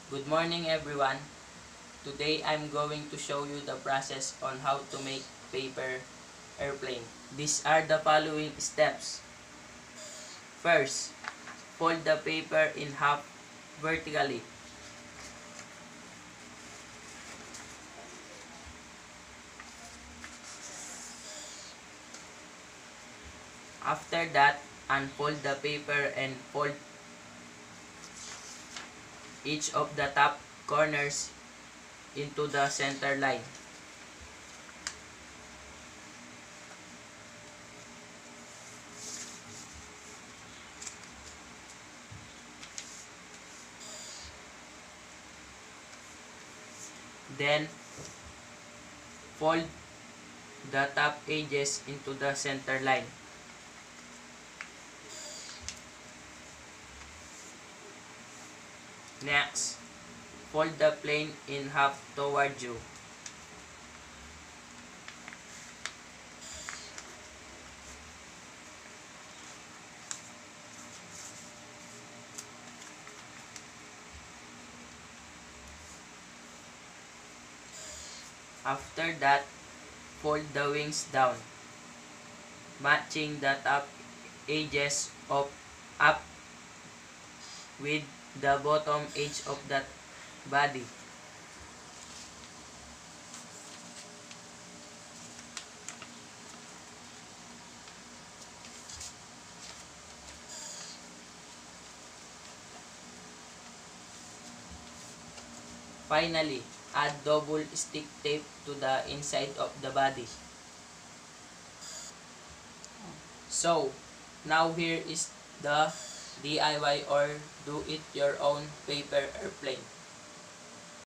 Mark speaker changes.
Speaker 1: Good morning everyone. Today I'm going to show you the process on how to make paper airplane. These are the following steps. First, fold the paper in half vertically. After that, unfold the paper and fold each of the top corners into the center line. Then, fold the top edges into the center line. Next, fold the plane in half toward you. After that, fold the wings down, matching the top edges of up with the bottom edge of that body. Finally, add double stick tape to the inside of the body. So, now here is the DIY or do it your own paper airplane.